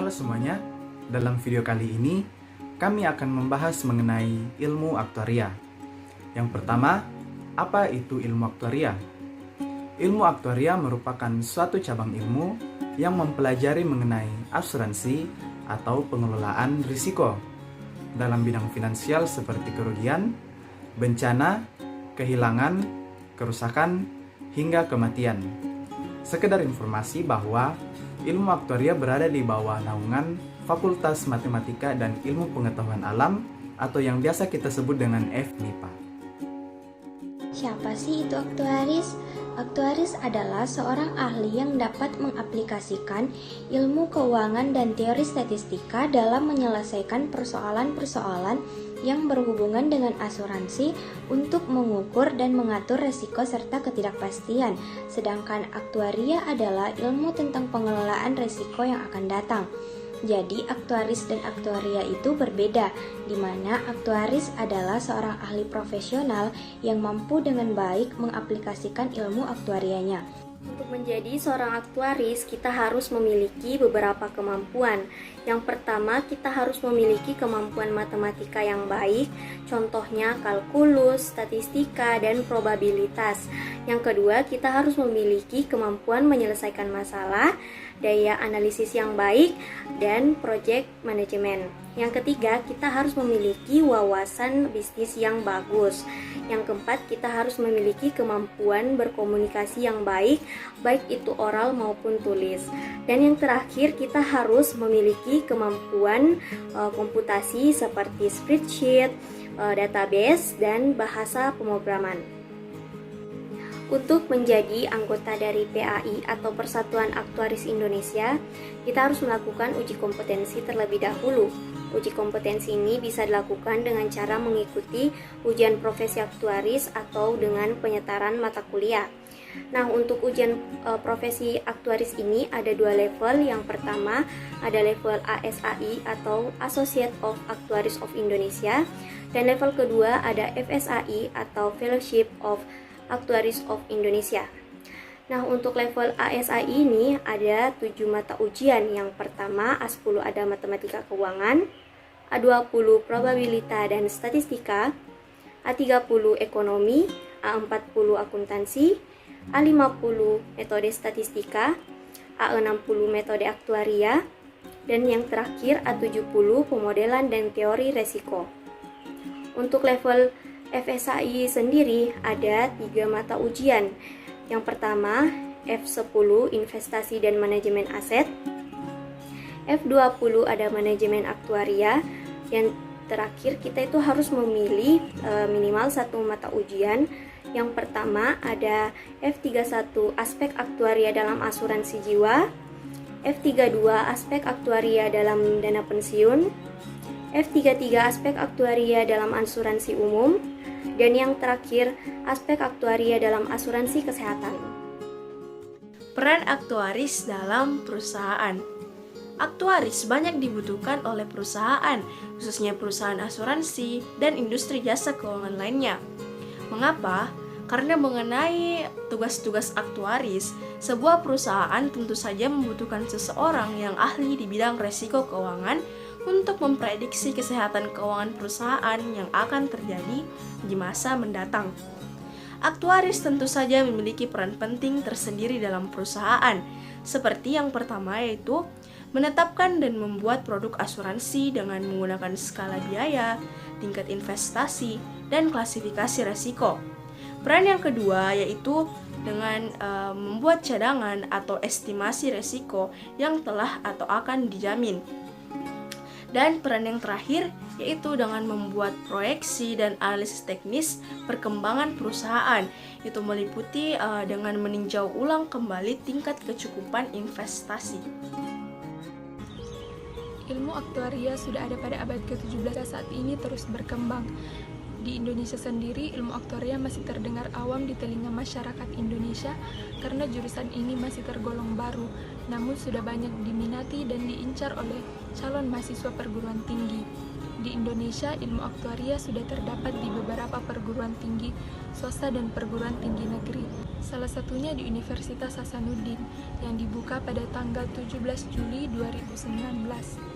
Halo semuanya, dalam video kali ini kami akan membahas mengenai ilmu aktuaria. Yang pertama, apa itu ilmu aktuaria? Ilmu aktuaria merupakan suatu cabang ilmu yang mempelajari mengenai asuransi atau pengelolaan risiko dalam bidang finansial seperti kerugian, bencana, kehilangan, kerusakan, hingga kematian. Sekedar informasi bahwa ilmu aktuaria berada di bawah naungan Fakultas Matematika dan Ilmu Pengetahuan Alam atau yang biasa kita sebut dengan FMIPA. Siapa sih itu aktuaris? Aktuaris adalah seorang ahli yang dapat mengaplikasikan ilmu keuangan dan teori statistika dalam menyelesaikan persoalan-persoalan yang berhubungan dengan asuransi untuk mengukur dan mengatur resiko serta ketidakpastian. Sedangkan aktuaria adalah ilmu tentang pengelolaan resiko yang akan datang. Jadi aktuaris dan aktuaria itu berbeda, di mana aktuaris adalah seorang ahli profesional yang mampu dengan baik mengaplikasikan ilmu aktuarianya. Untuk menjadi seorang aktuaris, kita harus memiliki beberapa kemampuan. Yang pertama, kita harus memiliki kemampuan matematika yang baik, contohnya kalkulus, statistika, dan probabilitas. Yang kedua, kita harus memiliki kemampuan menyelesaikan masalah, daya analisis yang baik, dan project management. Yang ketiga, kita harus memiliki wawasan bisnis yang bagus. Yang keempat, kita harus memiliki kemampuan berkomunikasi yang baik, baik itu oral maupun tulis. Dan yang terakhir, kita harus memiliki kemampuan komputasi seperti spreadsheet, database, dan bahasa pemrograman. Untuk menjadi anggota dari PAI atau Persatuan Aktuaris Indonesia, kita harus melakukan uji kompetensi terlebih dahulu. Uji kompetensi ini bisa dilakukan dengan cara mengikuti ujian profesi aktuaris atau dengan penyetaran mata kuliah. Nah, untuk ujian profesi aktuaris ini ada dua level. Yang pertama ada level ASAI atau Associate of Actuaries of Indonesia, dan level kedua ada FSAI atau Fellowship of Actuaries of Indonesia. Nah, untuk level ASAI ini ada 7 mata ujian. Yang pertama A10 ada matematika keuangan, A20 probabilitas dan statistika, A30 ekonomi, A40 akuntansi, A50 metode statistika, A60 metode aktuaria, dan yang terakhir A70 pemodelan dan teori resiko. Untuk level FSAI sendiri ada 3 mata ujian. Yang pertama F10 investasi dan manajemen aset, F20 ada manajemen aktuaria. Yang terakhir kita itu harus memilih minimal 1 mata ujian. Yang pertama ada F31 aspek aktuaria dalam asuransi jiwa, F32 aspek aktuaria dalam dana pensiun, F33 aspek aktuaria dalam asuransi umum, dan yang terakhir aspek aktuaria dalam asuransi kesehatan. Peran aktuaris dalam perusahaan. Aktuaris banyak dibutuhkan oleh perusahaan, khususnya perusahaan asuransi dan industri jasa keuangan lainnya. Mengapa? Karena mengenai tugas-tugas aktuaris, sebuah perusahaan tentu saja membutuhkan seseorang yang ahli di bidang resiko keuangan untuk memprediksi kesehatan keuangan perusahaan yang akan terjadi di masa mendatang. Aktuaris tentu saja memiliki peran penting tersendiri dalam perusahaan, seperti yang pertama yaitu menetapkan dan membuat produk asuransi dengan menggunakan skala biaya, tingkat investasi, dan klasifikasi resiko. Peran yang kedua yaitu dengan membuat cadangan atau estimasi resiko yang telah atau akan dijamin. Dan peran yang terakhir yaitu dengan membuat proyeksi dan analisis teknis perkembangan perusahaan. Itu meliputi dengan meninjau ulang kembali tingkat kecukupan investasi. Ilmu aktuaria sudah ada pada abad ke-17, saat ini terus berkembang. Di Indonesia sendiri, ilmu aktuaria masih terdengar awam di telinga masyarakat Indonesia karena jurusan ini masih tergolong baru, namun sudah banyak diminati dan diincar oleh calon mahasiswa perguruan tinggi. Di Indonesia, ilmu aktuaria sudah terdapat di beberapa perguruan tinggi swasta dan perguruan tinggi negeri. Salah salah satunya di Universitas Hasanuddin yang dibuka pada tanggal 17 Juli 2019.